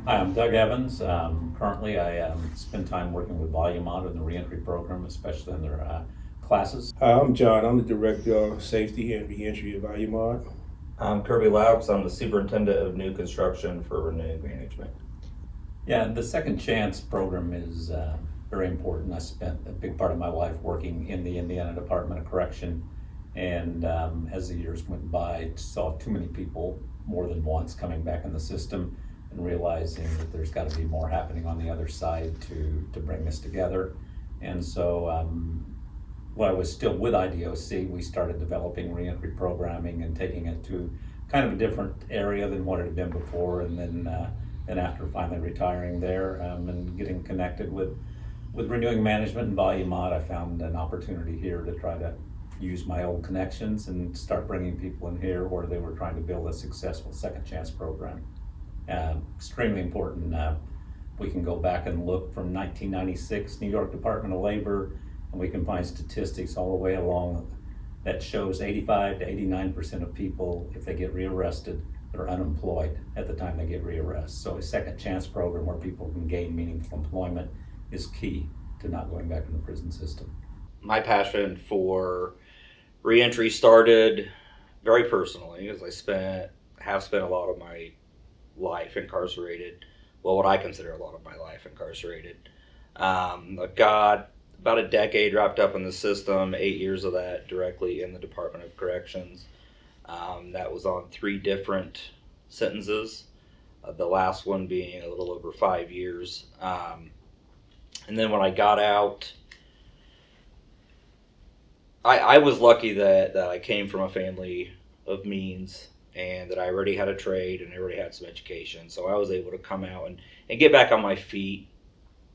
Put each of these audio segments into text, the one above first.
Hi, I'm Doug Evans. Currently, I spend time working with Volumod in the reentry program, especially in their classes. Hi, I'm John. I'm the Director of Safety and Reentry at Volumod. I'm Kirby Laux. I'm the Superintendent of New Construction for Renewing Management. Yeah, the Second Chance program is very important. I spent a big part of my life working in the Indiana Department of Correction, and as the years went by, I saw too many people more than once coming back in the system and realizing that there's got to be more happening on the other side to bring this together. And so when I was still with IDOC, we started developing reentry programming and taking it to kind of a different area than what it had been before. And then after finally retiring there and getting connected with renewing management and Volumod, I found an opportunity here to try to use my old connections and start bringing people in here where they were trying to build a successful second chance program. Extremely important. We can go back and look from 1996, New York Department of Labor, and we can find statistics all the way along that shows 85 to 89% of people, if they get rearrested, are unemployed at the time they get rearrested. So a second chance program where people can gain meaningful employment is key to not going back in the prison system. My passion for reentry started very personally, as have spent a lot of my life incarcerated. Well, what I consider a lot of my life incarcerated. I've got about a decade wrapped up in the system, 8 years of that directly in the Department of Corrections. That was on 3 different sentences, the last one being a little over 5 years. And then when I got out, I was lucky that I came from a family of means and that I already had a trade and I already had some education. So I was able to come out and get back on my feet.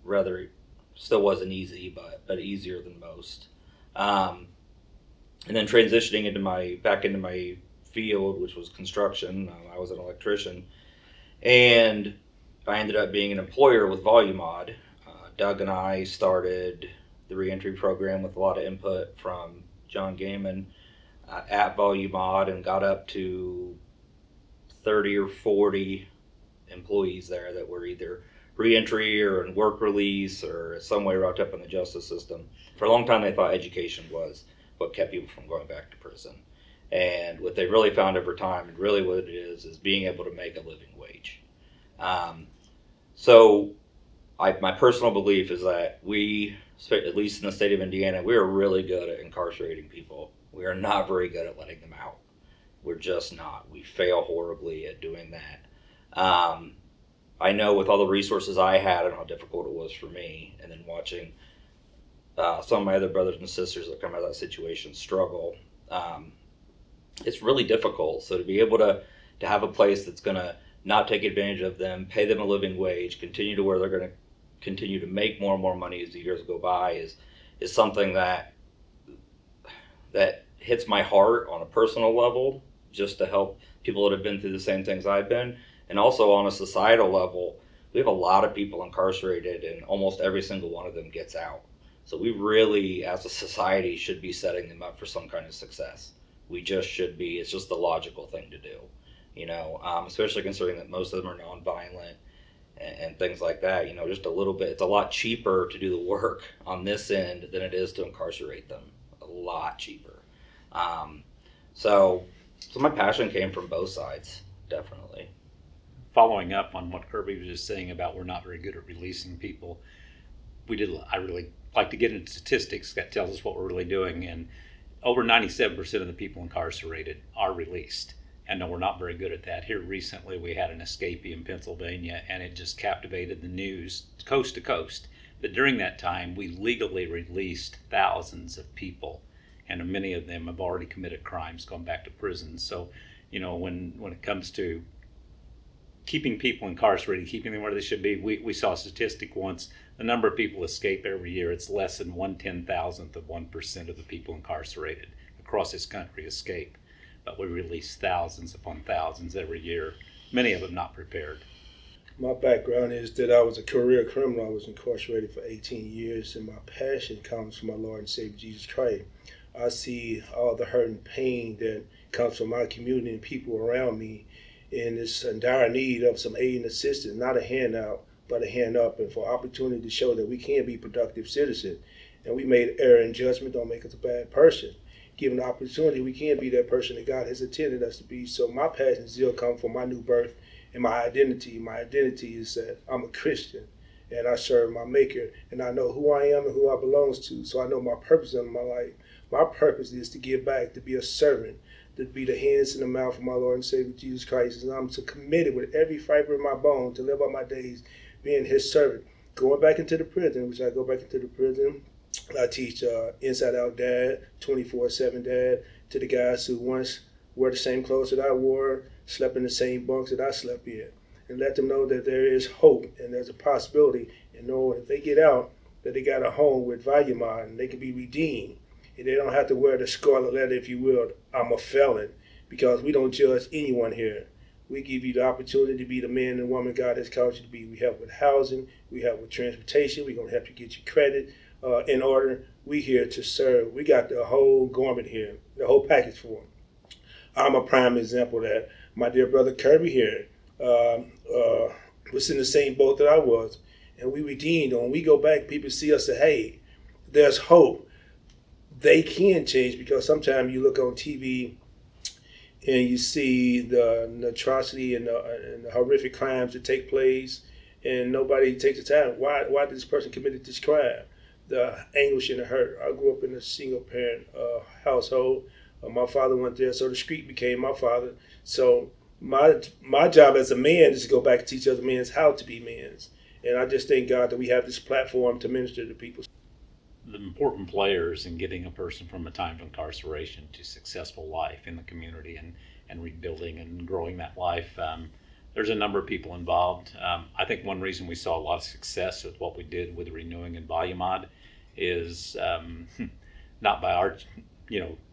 Rather, still wasn't easy, but easier than most. Um, and then transitioning back into my field, which was construction. I was an electrician, and I ended up being an employer with Volumod. Doug and I started the reentry program with a lot of input from John Gaiman at Volumod and got up to 30 or 40 employees there that were either reentry or in work release or some way wrapped up in the justice system. For a long time, they thought education was what kept people from going back to prison. And what they really found over time, and really what it is being able to make a living wage. Um, so my personal belief is that we, at least in the state of Indiana, we are really good at incarcerating people. We are not very good at letting them out. We're just not. We fail horribly at doing that. I know with all the resources I had and how difficult it was for me, and then watching some of my other brothers and sisters that come out of that situation struggle, um, it's really difficult. So to be able to have a place that's going to not take advantage of them, pay them a living wage, continue to where they're going to continue to make more and more money as the years go by is something that hits my heart on a personal level, just to help people that have been through the same things I've been, and also on a societal level. We have a lot of people incarcerated, and almost every single one of them gets out. So we really, as a society, should be setting them up for some kind of success. We just should be. It's just the logical thing to do, especially considering that most of them are nonviolent and things like that. Just a little bit. It's a lot cheaper to do the work on this end than it is to incarcerate them. A lot cheaper. Um, so, so my passion came from both sides, definitely. Following up on what Kirby was just saying about we're not very good at releasing people, I really like to get into statistics that tells us what we're really doing, and over 97% of the people incarcerated are released. And no, we're not very good at that. Here recently, we had an escapee in Pennsylvania, and it just captivated the news coast to coast. But during that time, we legally released thousands of people, and many of them have already committed crimes, gone back to prison. So, when it comes to keeping people incarcerated, keeping them where they should be, we saw a statistic once. The number of people escape every year, it's less than 1/10,000th of 1% of the people incarcerated across this country escape. But we release thousands upon thousands every year, many of them not prepared. My background is that I was a career criminal. I was incarcerated for 18 years, and my passion comes from my Lord and Savior Jesus Christ. I see all the hurt and pain that comes from my community and people around me, and is in dire need of some aid and assistance, not a handout, but a hand up, and for opportunity to show that we can be productive citizens. And we made error in judgment, don't make us a bad person. Given the opportunity, we can be that person that God has intended us to be. So my passion and zeal come from my new birth and my identity. My identity is that I'm a Christian and I serve my Maker, and I know who I am and who I belong to. So I know my purpose in my life. My purpose is to give back, to be a servant, to be the hands and the mouth of my Lord and Savior Jesus Christ. And I'm so committed with every fiber in my bone to live out my days being His servant. Going back into the prison, which I go back into the prison, I teach Inside Out Dad, 24/7 Dad, to the guys who once wore the same clothes that I wore, slept in the same bunks that I slept in, and let them know that there is hope and there's a possibility, and know if they get out that they got a home with Valuemod and they can be redeemed, and they don't have to wear the scarlet letter, if you will, I'm a felon, because we don't judge anyone here. We give you the opportunity to be the man and woman God has called you to be. We help with housing, we help with transportation, we're gonna help you get your credit in order. We here to serve. We got the whole garment here, the whole package for them. I'm a prime example of that. My dear brother Kirby here was in the same boat that I was, and we redeemed. When we go back, people see us and say, hey, there's hope. They can change, because sometimes you look on TV and you see the atrocity and the horrific crimes that take place, and nobody takes the time. Why did this person commit this crime? The anguish and the hurt. I grew up in a single parent household. My father went there, so the street became my father. So my job as a man is to go back and teach other men how to be men. And I just thank God that we have this platform to minister to people. The important players in getting a person from a time of incarceration to successful life in the community and rebuilding and growing that life. There's a number of people involved. I think one reason we saw a lot of success with what we did with Renewing and Valuemod is not by our,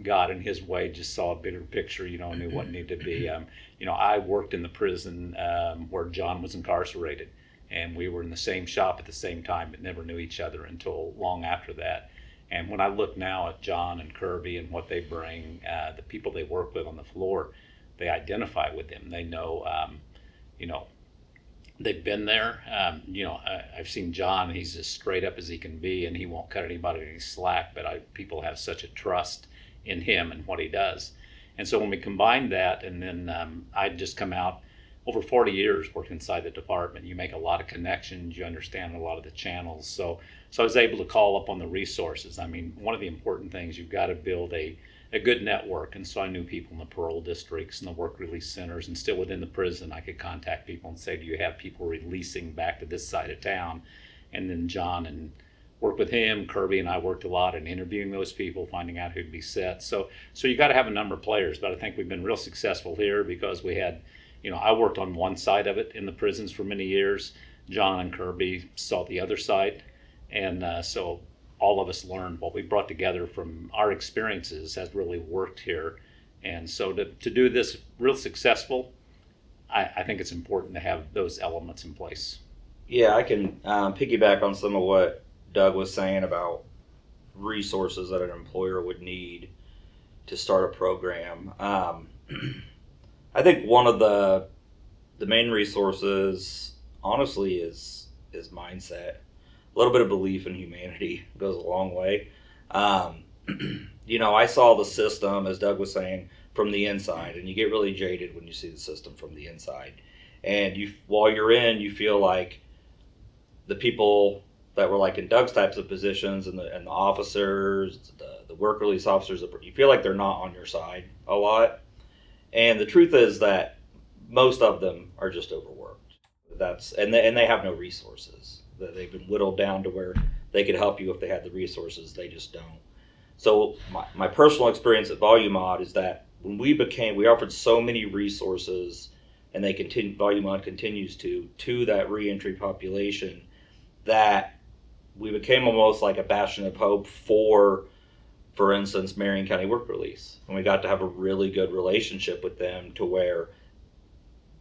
God in His way just saw a bigger picture, knew what needed to be. I worked in the prison where John was incarcerated, and we were in the same shop at the same time, but never knew each other until long after that. And when I look now at John and Kirby and what they bring, the people they work with on the floor, they identify with them. They know, they've been there. I've seen John, he's as straight up as he can be, and he won't cut anybody any slack, but people have such a trust in him and what he does. And so when we combine that, and then I'd just come out, over 40 years working inside the department, you make a lot of connections, you understand a lot of the channels. So I was able to call up on the resources. I mean, one of the important things, you've got to build a good network. And so I knew people in the parole districts and the work release centers, and still within the prison, I could contact people and say, do you have people releasing back to this side of town? And then John and work with him, Kirby and I worked a lot in interviewing those people, finding out who'd be set. So you got to have a number of players, but I think we've been real successful here because we had, I worked on one side of it in the prisons for many years. John and Kirby saw the other side. And so all of us learned what we brought together from our experiences has really worked here. And so to do this real successful, I think it's important to have those elements in place. Yeah, I can piggyback on some of what Doug was saying about resources that an employer would need to start a program. I think one of the main resources, honestly, is mindset. A little bit of belief in humanity goes a long way. I saw the system, as Doug was saying, from the inside, and you get really jaded when you see the system from the inside. And while you're in, you feel like the people that were like in Doug's types of positions and the officers, the work release officers, you feel like they're not on your side a lot. And the truth is that most of them are just overworked. And they have no resources. They've been whittled down to where they could help you if they had the resources. They just don't. So my personal experience at Valuemod is that when we offered so many resources, and Valuemod continues to that reentry population, that we became almost like a bastion of hope for instance, Marion County Work Release. And we got to have a really good relationship with them to where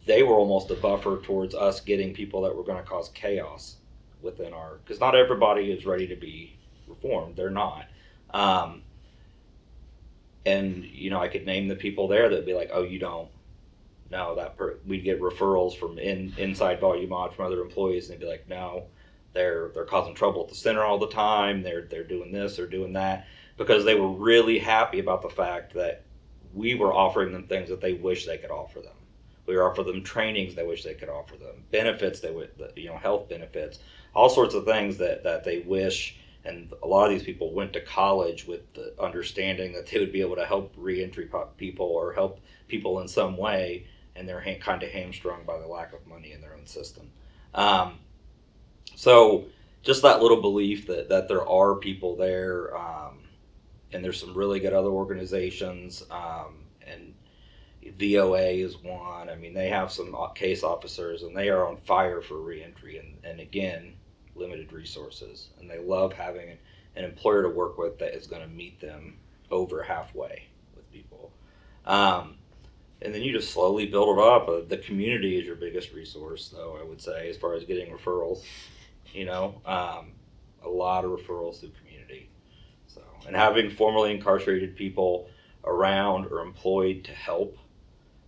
they were almost a buffer towards us getting people that were going to cause chaos within because not everybody is ready to be reformed. They're not. And I could name the people there that'd be like, oh, you don't no, we'd get referrals from inside Volume Mod from other employees, and they'd be like, no, they're causing trouble at the center all the time. They're doing this, they're doing that, because they were really happy about the fact that we were offering them things that they wish they could offer them. We were offering them trainings they wish they could offer them, benefits they would, health benefits, all sorts of things that they wish. And a lot of these people went to college with the understanding that they would be able to help reentry people or help people in some way, and they're kind of hamstrung by the lack of money in their own system. So just that little belief that there are people there, and there's some really good other organizations, and VOA is one. I mean, they have some case officers, and they are on fire for reentry, and again, limited resources, and they love having an employer to work with that is going to meet them over halfway with people. And then you just slowly build it up. The community is your biggest resource, though, I would say, as far as getting referrals. A lot of referrals through community. So, and having formerly incarcerated people around or employed to help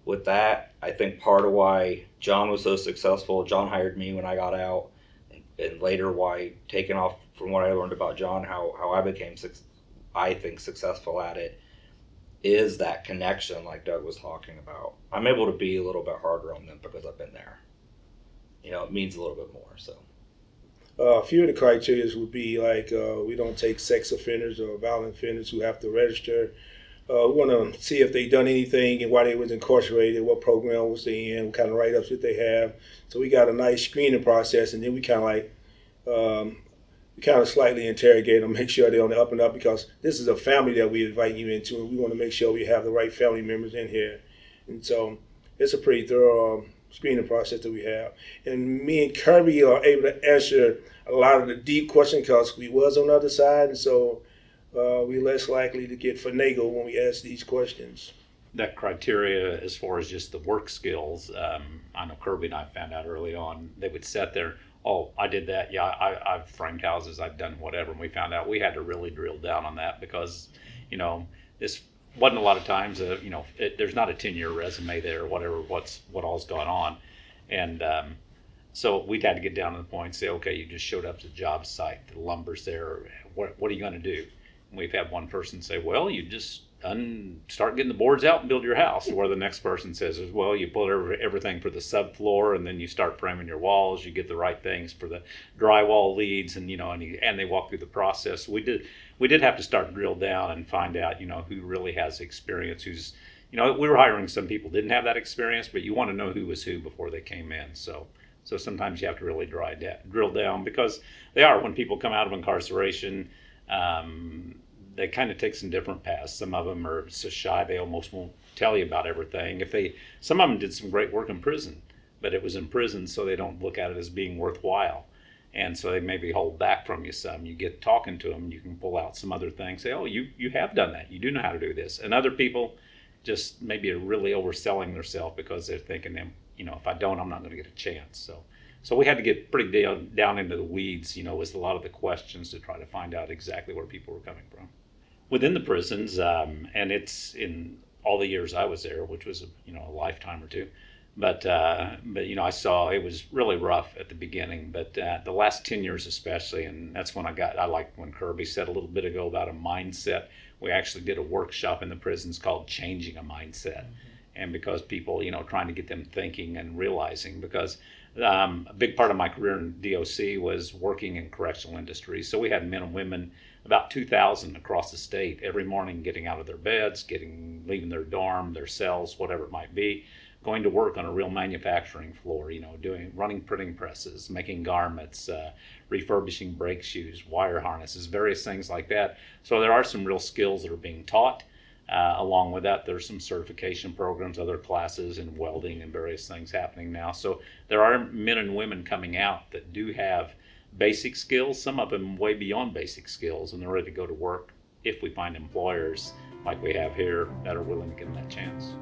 with that, I think part of why John was so successful. John hired me when I got out, and later why, taking off from what I learned about John, how I became, I think, successful at it, is that connection like Doug was talking about. I'm able to be a little bit harder on them because I've been there. It means a little bit more. So a few of the criteria would be like we don't take sex offenders or violent offenders who have to register. We want to see if they done anything and why they was incarcerated, what program was they in, what kind of write-ups did they have. So we got a nice screening process, and then we kind of slightly interrogate them, make sure they're on the up and up, because this is a family that we invite you into, and we want to make sure we have the right family members in here. And so it's a pretty thorough screening process that we have. And me and Kirby are able to answer a lot of the deep questions because we was on the other side, and so we're less likely to get finagled when we ask these questions. That criteria as far as just the work skills, I know Kirby and I found out early on, they would sit there, oh, I did that, yeah, I've framed houses, I've done whatever, and we found out we had to really drill down on that because, this wasn't a lot of times, there's not a 10-year resume there or whatever, what all's gone on. And so we'd had to get down to the point and say, okay, you just showed up to the job site, the lumber's there, what are you going to do? And we've had one person say, well, you just start getting the boards out and build your house. Where the next person says, well, you put everything for the subfloor, and then you start framing your walls. You get the right things for the drywall leads, and and they walk through the process. We did have to start drill down and find out who really has experience. Who's we were hiring some people didn't have that experience, but you want to know who was who before they came in. So sometimes you have to really drill down, because they are, when people come out of incarceration, they kind of take some different paths. Some of them are so shy they almost won't tell you about everything. Some of them did some great work in prison, but it was in prison, so they don't look at it as being worthwhile, and so they maybe hold back from you some. You get talking to them, you can pull out some other things. Say, oh, you have done that. You do know how to do this. And other people just maybe are really overselling themselves because they're thinking, if I don't, I'm not going to get a chance. So we had to get pretty down into the weeds, with a lot of the questions to try to find out exactly where people were coming from. Within the prisons, and it's in all the years I was there, which was a lifetime or two, but I saw it was really rough at the beginning, but the last 10 years especially, and that's when I liked when Kirby said a little bit ago about a mindset. We actually did a workshop in the prisons called Changing a Mindset. And because people, trying to get them thinking and realizing, because a big part of my career in DOC was working in correctional industry. So we had men and women, about 2,000 across the state, every morning getting out of their beds, leaving their dorm, their cells, whatever it might be, going to work on a real manufacturing floor, running printing presses, making garments, refurbishing brake shoes, wire harnesses, various things like that. So there are some real skills that are being taught. Along with that, there's some certification programs, other classes in welding and various things happening now. So there are men and women coming out that do have basic skills, some of them way beyond basic skills, and they're ready to go to work if we find employers like we have here that are willing to give them that chance.